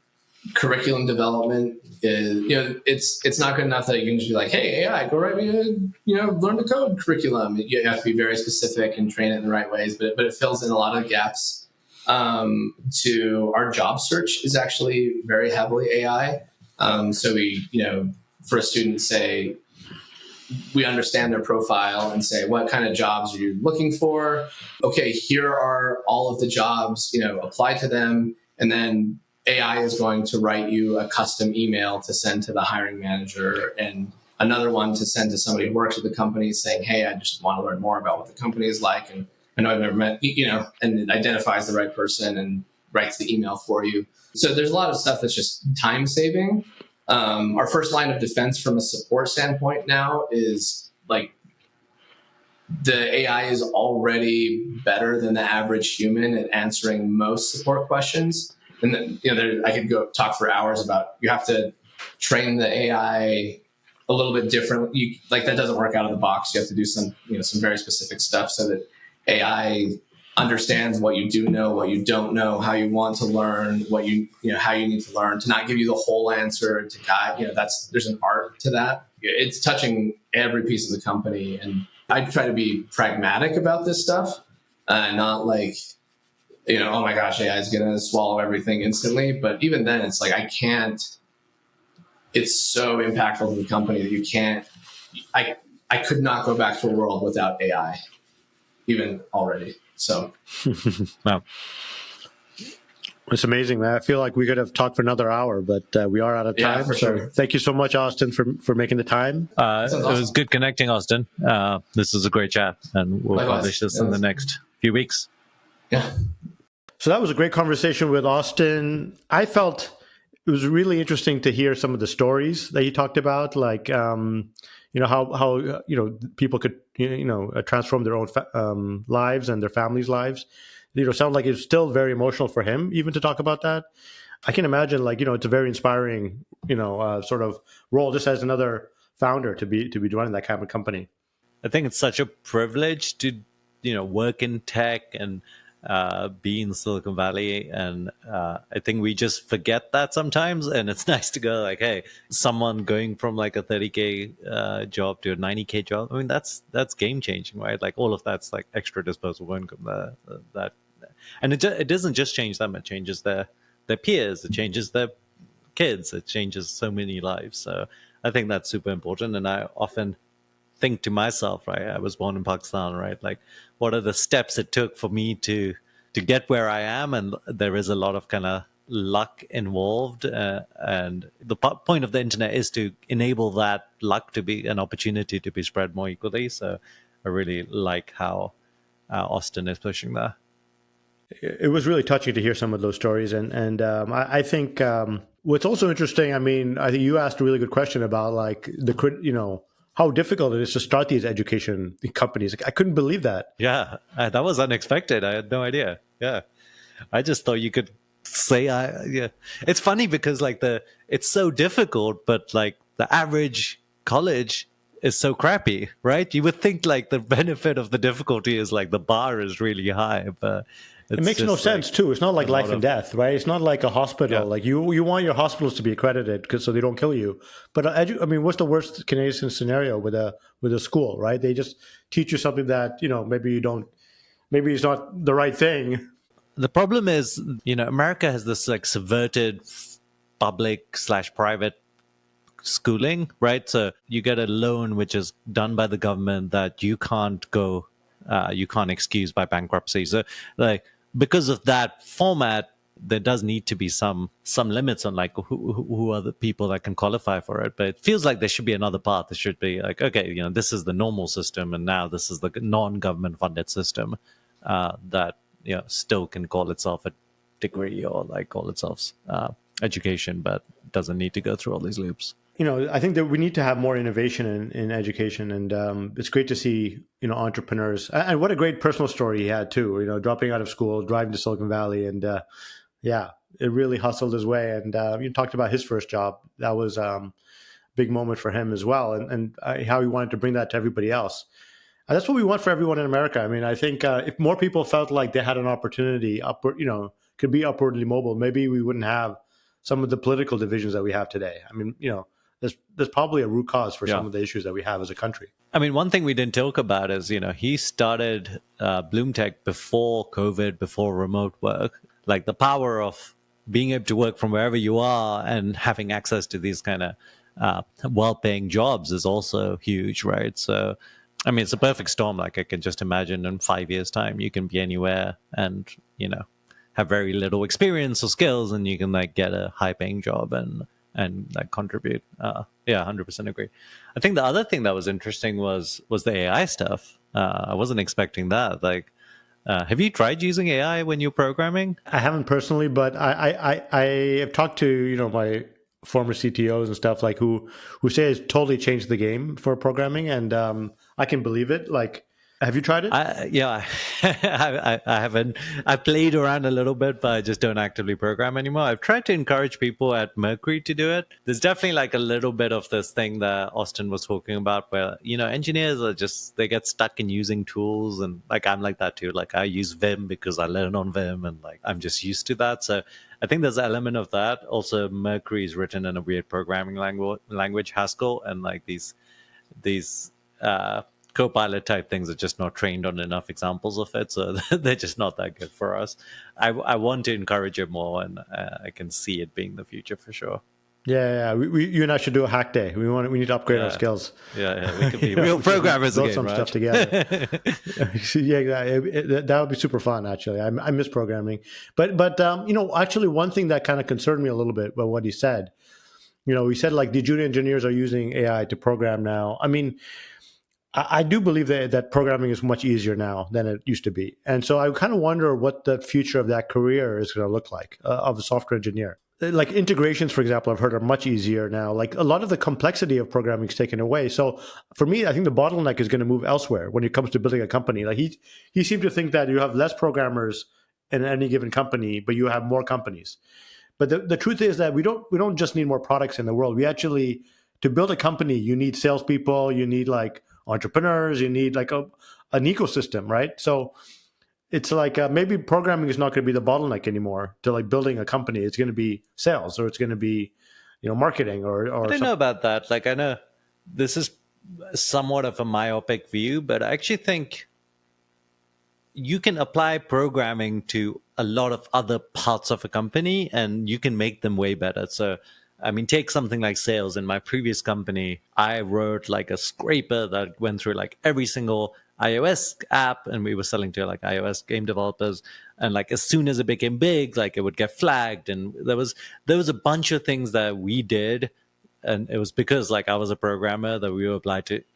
curriculum development is, it's not good enough that you can just be like, hey, AI, go write me a, learn to code curriculum. You have to be very specific and train it in the right ways, but it fills in a lot of gaps. To our job search is actually very heavily AI. So we, for a student, say, we understand their profile and say, what kind of jobs are you looking for? Okay, here are all of the jobs, apply to them. And then AI is going to write you a custom email to send to the hiring manager, and another one to send to somebody who works at the company saying, hey, I just want to learn more about what the company is like. And I know I've never met, and it identifies the right person and writes the email for you. So there's a lot of stuff that's just time saving. Our first line of defense from a support standpoint now is like the AI is already better than the average human at answering most support questions. And then, I could go talk for hours about, you have to train the AI a little bit different. That doesn't work out of the box. You have to do some very specific stuff so that AI understands what you do know, what you don't know, how you want to learn, how you need to learn, to not give you the whole answer, to guide. There's an art to that. It's touching every piece of the company, and I try to be pragmatic about this stuff, not like, oh my gosh, AI is going to swallow everything instantly. But even then, it's like, I can't. It's so impactful to the company that you can't. I could not go back to a world without AI, even already. So, wow. It's amazing, man. I feel like we could have talked for another hour, but we are out of time. Yeah, for sure. Thank you so much, Austen, for making the time. It was good connecting, Austen. This was a great chat, and we'll publish this in the next few weeks. Yeah. So that was a great conversation with Austen. I felt it was really interesting to hear some of the stories that he talked about, like how people could transform their own lives and their families' lives. Sound like it's still very emotional for him even to talk about that. I can imagine, it's a very inspiring sort of role just as another founder to be running that kind of company. I think it's such a privilege to work in tech and be in Silicon Valley, and I think we just forget that sometimes, and it's nice to go like, hey, someone going from like a 30K job to a 90K job, I mean, that's game changing, right? Like all of that's like extra disposable income that and it doesn't just change them, it changes their peers, it changes their kids, it changes so many lives. So I think that's super important, and I often think to myself, right, I was born in Pakistan, right, like what are the steps it took for me to get where I am? And there is a lot of kind of luck involved, and the point of the internet is to enable that luck to be an opportunity to be spread more equally. So I really like how Austen is pushing that. It was really touching to hear some of those stories, and I think what's also interesting, I mean, I think you asked a really good question about like how difficult it is to start these education companies. I couldn't believe that. Yeah, that was unexpected. I had no idea. Yeah, I just thought you could say, yeah. It's funny because like it's so difficult, but like the average college is so crappy, right? You would think like the benefit of the difficulty is like the bar is really high, but it makes no sense too. It's not like life and death, right? It's not like a hospital. Yeah. Like you want your hospitals to be accredited so they don't kill you. But I mean, what's the worst Canadian scenario with a school, right? They just teach you something that maybe it's not the right thing. The problem is, America has this like subverted public/private schooling, right? So you get a loan which is done by the government that you can't excuse by bankruptcy. So like because of that format, there does need to be some limits on like who are the people that can qualify for it. But it feels like there should be another path. There should be like, okay, this is the normal system, and now this is the non-government funded system that still can call itself a degree or like call itself education, but doesn't need to go through all these loops. I think that we need to have more innovation in education, and it's great to see entrepreneurs. And what a great personal story he had too. Dropping out of school, driving to Silicon Valley, and it really hustled his way. And you talked about his first job. That was a big moment for him as well, and how he wanted to bring that to everybody else. And that's what we want for everyone in America. I mean, I think if more people felt like they had an opportunity, could be upwardly mobile, maybe we wouldn't have some of the political divisions that we have today. I mean, there's probably a root cause for some of the issues that we have as a country. I mean, one thing we didn't talk about is, he started BloomTech before COVID, before remote work. Like the power of being able to work from wherever you are and having access to these kind of well-paying jobs is also huge, right? So, I mean, it's a perfect storm. Like I can just imagine in 5 years' time, you can be anywhere and, have very little experience or skills, and you can like get a high-paying job and like contribute. 100% agree. I think the other thing that was interesting was the AI stuff. I wasn't expecting that. Like, have you tried using AI when you're programming? I haven't personally, but I have talked to my former CTOs and stuff like who say it's totally changed the game for programming, and I can believe it. Like, have you tried it? I haven't. I played around a little bit, but I just don't actively program anymore. I've tried to encourage people at Mercury to do it. There's definitely like a little bit of this thing that Austen was talking about where, engineers are they get stuck in using tools. And like, I'm like that too. Like I use Vim because I learn on Vim and like, I'm just used to that. So I think there's an element of that. Also, Mercury is written in a weird programming language, Haskell, and like these Copilot type things are just not trained on enough examples of it, so they're just not that good for us. I want to encourage it more, and I can see it being the future for sure. Yeah. You and I should do a hack day. We need to upgrade our skills. Yeah, we could be real programmers build again, some right? stuff together. That would be super fun. Actually, I miss programming, but actually, one thing that kind of concerned me a little bit about what he said. He said like the junior engineers are using AI to program now. I mean, I do believe that programming is much easier now than it used to be. And so I kind of wonder what the future of that career is going to look like, of a software engineer. Like integrations, for example, I've heard are much easier now. Like a lot of the complexity of programming is taken away. So for me, I think the bottleneck is going to move elsewhere when it comes to building a company. Like he seemed to think that you have less programmers in any given company, but you have more companies. But the truth is that we don't just need more products in the world. We actually, to build a company, you need salespeople, you need like entrepreneurs, you need like an ecosystem, right? So it's like maybe programming is not going to be the bottleneck anymore to like building a company. It's going to be sales, or it's going to be marketing, or I don't know about that. Like I know this is somewhat of a myopic view, but I actually think you can apply programming to a lot of other parts of a company and you can make them way better. So I mean, take something like sales. In my previous company, I wrote like a scraper that went through like every single iOS app, and we were selling to like iOS game developers. And like as soon as it became big, like it would get flagged. And there was a bunch of things that we did. And it was because like I was a programmer that we were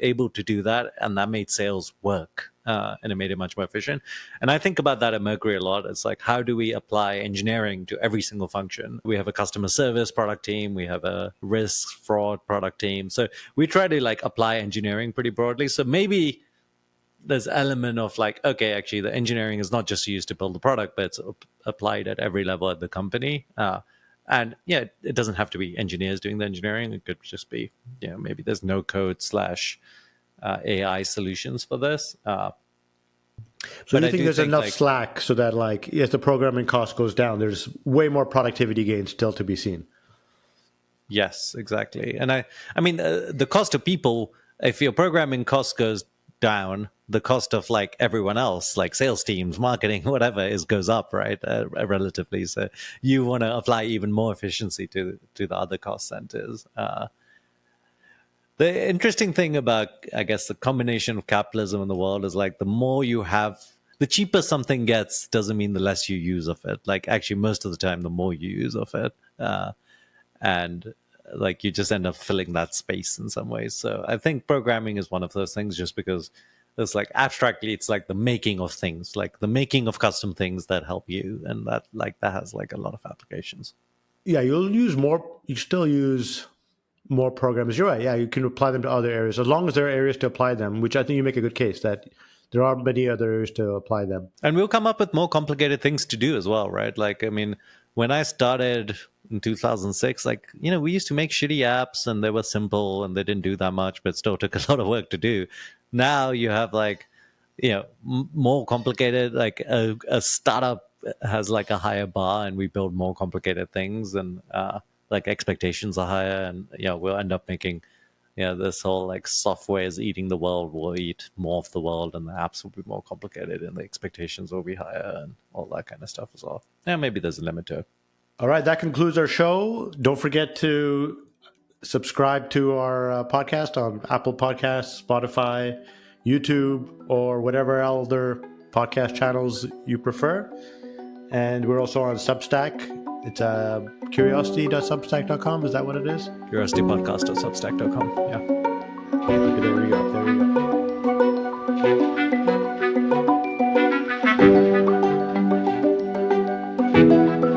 able to do that, and that made sales work. And it made it much more efficient. And I think about that at Mercury a lot. It's like, how do we apply engineering to every single function? We have a customer service product team. We have a risk fraud product team. So we try to like apply engineering pretty broadly. So maybe there's an element of like, okay, actually the engineering is not just used to build the product, but it's applied at every level at the company. And yeah, it doesn't have to be engineers doing the engineering. It could just be, maybe there's no code / AI solutions for this. So do you think there's enough slack so that like, as the programming cost goes down, there's way more productivity gains still to be seen? Yes, exactly. And I mean, the cost of people, if your programming cost goes down, the cost of like everyone else, like sales teams, marketing, whatever, goes up, right? Relatively. So you want to apply even more efficiency to the other cost centers. The interesting thing about, I guess, the combination of capitalism in the world is like the more you have, the cheaper something gets doesn't mean the less you use of it. Like actually, most of the time, the more you use of it, and like you just end up filling that space in some ways. So I think programming is one of those things, just because it's like abstractly, it's like the making of things, like the making of custom things that help you, and that has like a lot of applications. Yeah, you still use more programs. You're right. Yeah, you can apply them to other areas as long as there are areas to apply them, which I think you make a good case that there are many other areas to apply them. And we'll come up with more complicated things to do as well, right? Like, I mean, when I started in 2006, like, we used to make shitty apps and they were simple and they didn't do that much, but still took a lot of work to do. Now you have like, more complicated, like a startup has like a higher bar and we build more complicated things, and like expectations are higher, and we'll end up making this whole like software is eating the world, will eat more of the world, and the apps will be more complicated and the expectations will be higher and all that kind of stuff as well. Yeah, maybe there's a limit to it. All right, that concludes our show. Don't forget to subscribe to our podcast on Apple Podcasts, Spotify, YouTube, or whatever other podcast channels you prefer. And we're also on Substack. It's curiosity.substack.com. Is that what it is? Curiositypodcast.substack.com. Yeah. Okay, there we go. There we go.